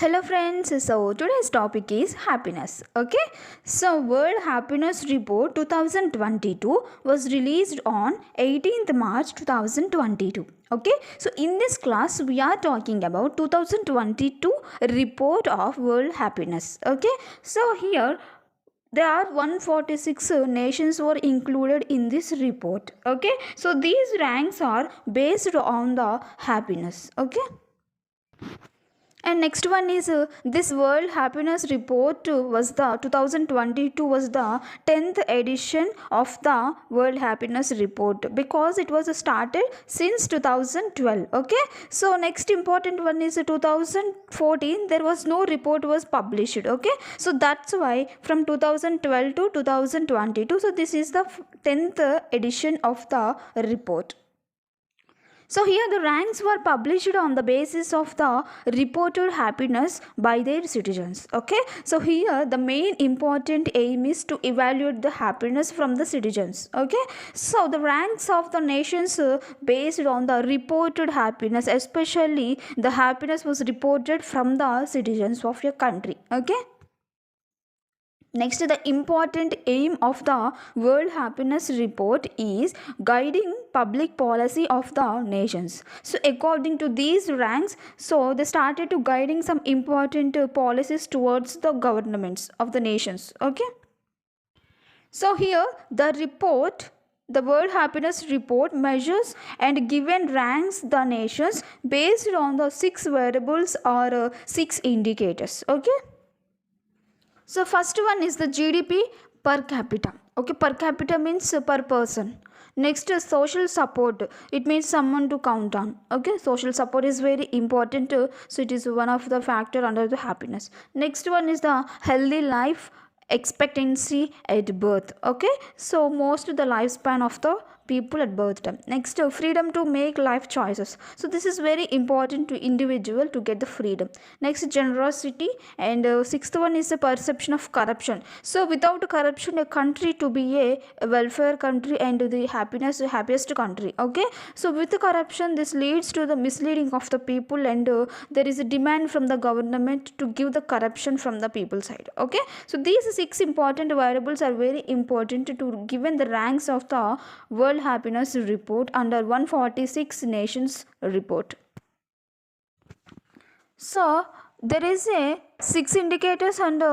Hello friends, so today's topic is happiness. Okay, so World Happiness Report 2022 was released on 18th March 2022. Okay, so in this class we are talking about 2022 report of World Happiness. Okay, so here there are 146 nations were included in this report. Okay, so these ranks are based on the happiness. Okay, and next one is this World Happiness Report was the 2022 was the 10th edition of the World Happiness Report because it was started since 2012. Okay, so next important one is 2014 there was no report was published. Okay, so that's why from 2012 to 2022, so this is the 10th edition of the report. So here the ranks were published on the basis of the reported happiness by their citizens. Okay. So here the main important aim is to evaluate the happiness from the citizens. Okay. So the ranks of the nations based on the reported happiness, especially the happiness was reported from the citizens of your country. Okay. Next, the important aim of the World Happiness Report is guiding public policy of the nations. So, according to these ranks, so they started to guiding some important policies towards the governments of the nations. Okay. So here the World Happiness Report measures and given ranks the nations based on the 6 variables or 6 indicators. Okay. So first one is the GDP per capita. Okay, per capita means per person. Next is social support. It means someone to count on. Okay, social support is very important. So it is one of the factor under the happiness. Next one is the healthy life expectancy at birth. Okay, so most of the lifespan of the people at birth time. Next, freedom to make life choices. So this is very important to individual to get the freedom. Next, generosity, and sixth one is the perception of corruption. So without corruption, a country to be a welfare country and the happiest country. Okay, so with the corruption, this leads to the misleading of the people, and there is a demand from the government to give the corruption from the people side. Okay, so these 6 important variables are very important to given the ranks of the World Happiness Report under 146 nations report. So there is a 6 indicators, and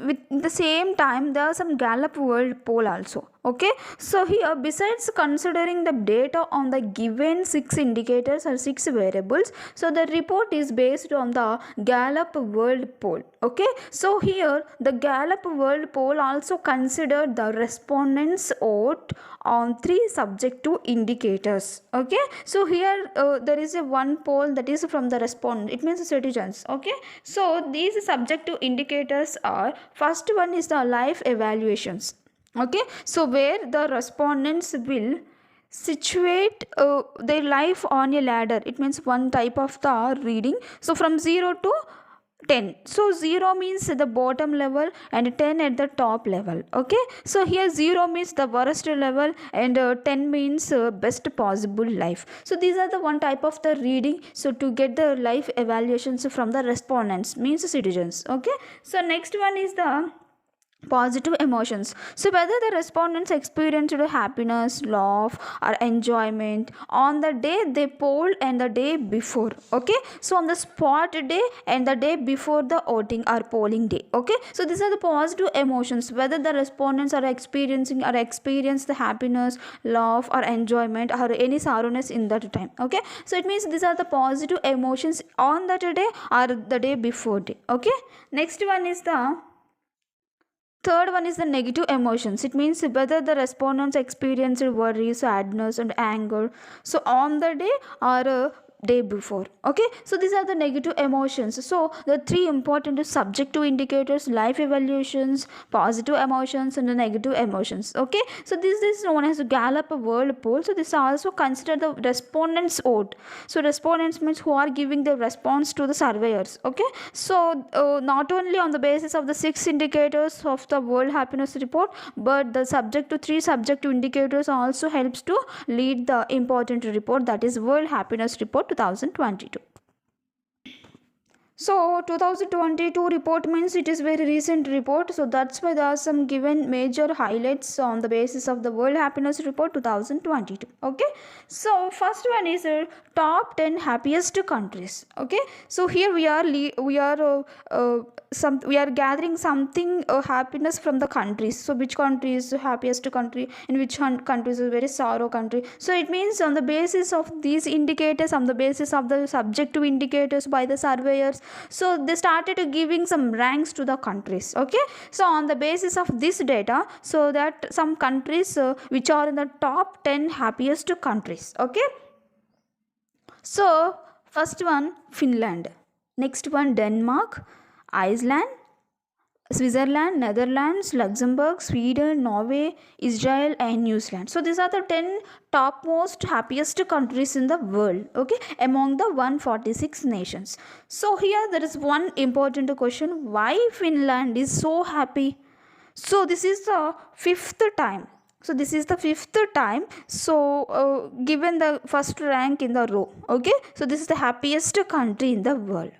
with the same time there are some Gallup World Poll also. Okay, so here besides considering the data on the given 6 indicators or 6 variables, so the report is based on the Gallup World Poll. Okay, so here the Gallup World Poll also considered the respondents vote on 3 subjective indicators. Okay, so here there is a one poll that is from the respondent, it means citizens. Okay, so these subjective indicators are, first one is the life evaluations. Okay, so where the respondents will situate their life on a ladder, it means one type of the reading, so from 0 to 10. So 0 means the bottom level and 10 at the top level. Okay, so here 0 means the worst level and 10 means best possible life. So these are the one type of the reading, so to get the life evaluations from the respondents means citizens. Okay, so next one is the positive emotions. So whether the respondents experienced happiness, love or enjoyment on the day they polled and the day before. Okay, so on the spot day and the day before the voting or polling day. Okay, so these are the positive emotions, whether the respondents are experiencing or experience the happiness, love or enjoyment or any sorrowness in that time. Okay, so it means these are the positive emotions on that day or the day before day. Okay, next one is the third one is the negative emotions. It means whether the respondents experienced worry, sadness, and anger. So on the day or day before. Okay, so these are the negative emotions. So the 3 important subjective indicators: life evaluations, positive emotions, and the negative emotions. Okay, so this is known as Gallup World Poll. So this also considered the respondents vote. So respondents means who are giving the response to the surveyors. Okay, so not only on the basis of the 6 indicators of the World Happiness Report, but the 3 subjective indicators also helps to lead the important report, that is World Happiness Report 2022. So 2022 report means it is very recent report, so that's why there are some given major highlights on the basis of the World Happiness Report 2022. Okay, so first one is top 10 happiest countries. Okay, so here we are gathering something happiness from the countries. So which country is the happiest country and which country is a very sorrow country. So it means on the basis of these indicators, on the basis of the subjective indicators by the surveyors, so they started giving some ranks to the countries. Okay, so on the basis of this data, so that some countries which are in the top 10 happiest countries. Okay, so first one Finland, next one Denmark, Iceland, Switzerland, Netherlands, Luxembourg, Sweden, Norway, Israel, and New Zealand. So these are the 10 topmost happiest countries in the world, okay, among the 146 nations. So here there is one important question: why Finland is so happy? So this is the fifth time. So this is the fifth time. So given the first rank in the row, okay. So this is the happiest country in the world.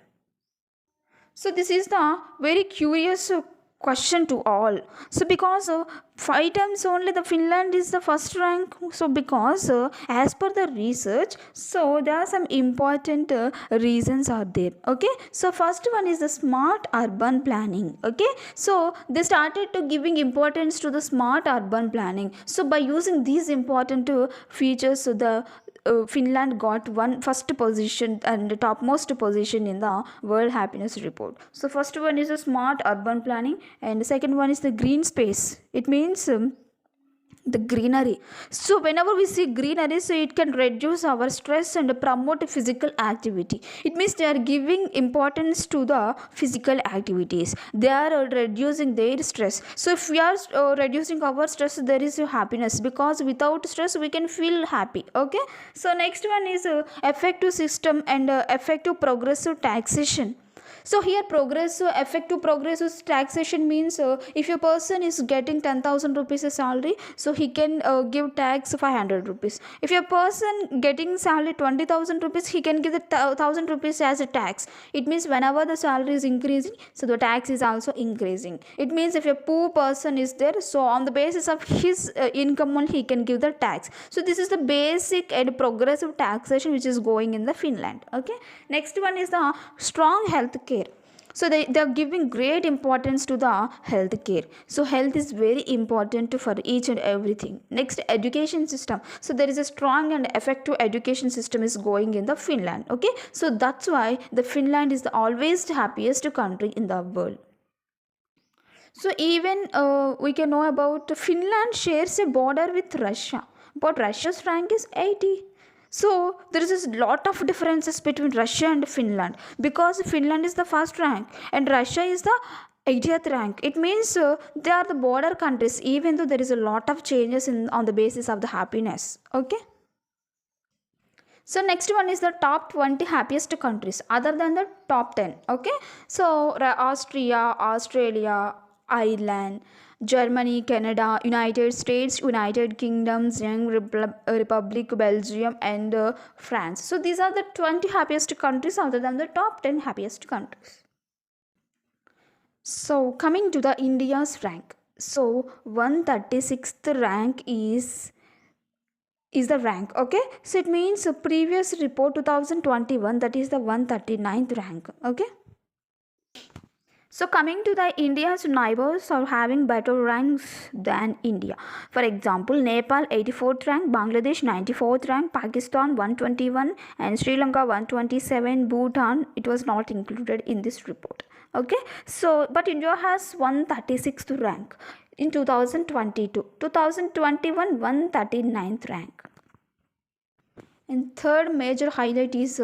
So this is the very curious question to all. So because 5 times only the Finland is the first rank. So because as per the research, so there are some important reasons are there. Okay, so first one is the smart urban planning. Okay, so they started to giving importance to the smart urban planning. So by using these important features, so the Finland got one first position and the topmost position in the World Happiness Report. So first one is a smart urban planning, and the second one is the green space. It means the greenery. So whenever we see greenery, so it can reduce our stress and promote physical activity. It means they are giving importance to the physical activities. They are reducing their stress. So if we are reducing our stress, there is a happiness, because without stress we can feel happy. Okay, so next one is effective system and effective progressive taxation. So here effective progressive taxation means if a person is getting 10,000 rupees a salary, so he can give tax 500 rupees. If a person getting salary 20,000 rupees, he can give the 1,000 rupees as a tax. It means whenever the salary is increasing, so the tax is also increasing. It means if a poor person is there, so on the basis of his income only he can give the tax. So this is the basic and progressive taxation which is going in the Finland. Okay, next one is the strong health care. So they are giving great importance to the health care. So health is very important for each and everything. Next, education system. So there is a strong and effective education system is going in the Finland. Okay, so that's why the Finland is the always happiest country in the world. So even we can know about Finland shares a border with Russia, but Russia's rank is 80. So there is a lot of differences between Russia and Finland, because Finland is the first rank and Russia is the 80th rank. It means they are the border countries, even though there is a lot of changes in on the basis of the happiness. Okay. So next one is the top 20 happiest countries other than the top 10. Okay, so Austria, Australia, Ireland, Germany, Canada, United States, United Kingdom, Republic, Belgium, and France. So these are the 20 happiest countries other than the top 10 happiest countries. So coming to the India's rank. So 136th rank is the rank. Okay, so it means a previous report 2021, that is the 139th rank. Okay, so coming to the India's neighbors are having better ranks than India. For example, Nepal 84th rank, Bangladesh 94th rank, Pakistan 121, and Sri Lanka 127. Bhutan, it was not included in this report. Okay, so but India has 136th rank in 2022. 2021 139th rank. And third major highlight is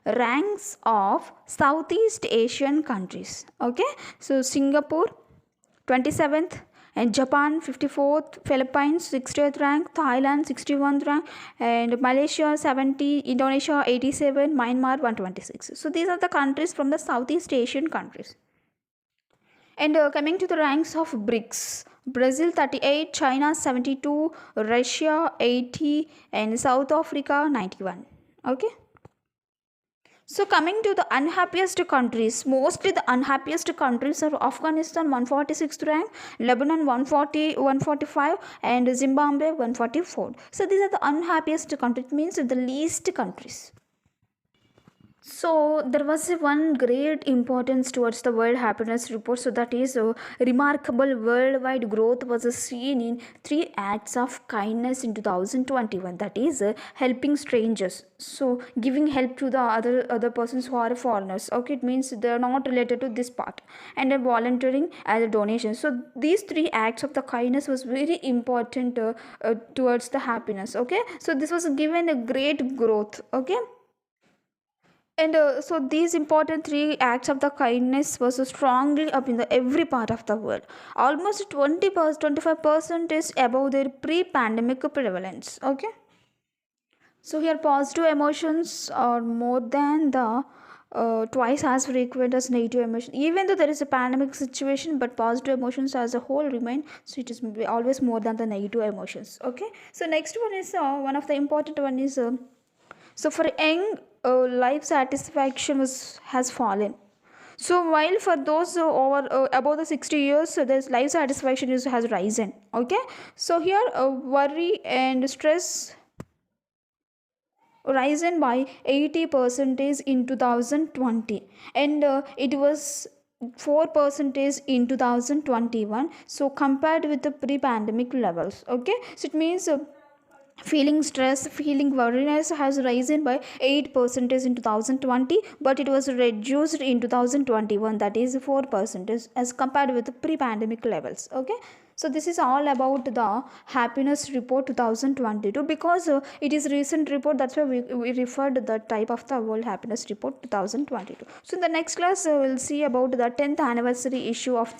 ranks of Southeast Asian countries. Okay, so Singapore 27th, and Japan 54th, Philippines 60th rank, Thailand 61st rank, and Malaysia 70, Indonesia 87, Myanmar 126. So these are the countries from the Southeast Asian countries. And coming to the ranks of BRICS, Brazil 38, China 72, Russia 80, and South Africa 91. Okay. So coming to the unhappiest countries, mostly the unhappiest countries are Afghanistan 146th rank, Lebanon 140, 145, and Zimbabwe 144. So these are the unhappiest countries, means the least countries. So there was one great importance towards the World Happiness Report. So that is a remarkable worldwide growth was seen in three acts of kindness in 2021. That is helping strangers. So giving help to the other persons who are foreigners. Okay, it means they are not related to this part, and then volunteering as a donation. So these three acts of the kindness was very important towards the happiness. Okay, so this was given a great growth. Okay, and so these important three acts of the kindness was strongly up in the every part of the world. Almost 20%, 25% is above their pre-pandemic prevalence. Okay. So here positive emotions are more than the twice as frequent as negative emotion. Even though there is a pandemic situation, but positive emotions as a whole remain. So it is always more than the negative emotions. Okay. So next one is one of the important one is. So for young, life satisfaction has fallen. So while for those over above the 60 years, the life satisfaction has risen. Okay. So here worry and stress risen by 80% in 2020, and it was 4% in 2021. So compared with the pre-pandemic levels. Okay. So it means feeling stress, feeling worriness has risen by 8% in 2020, but it was reduced in 2021, that is 4% as compared with the pre-pandemic levels. Okay. So this is all about the happiness report 2022, because it is recent report, that's why we referred the type of the world happiness report 2022. So in the next class we'll see about the 10th anniversary issue of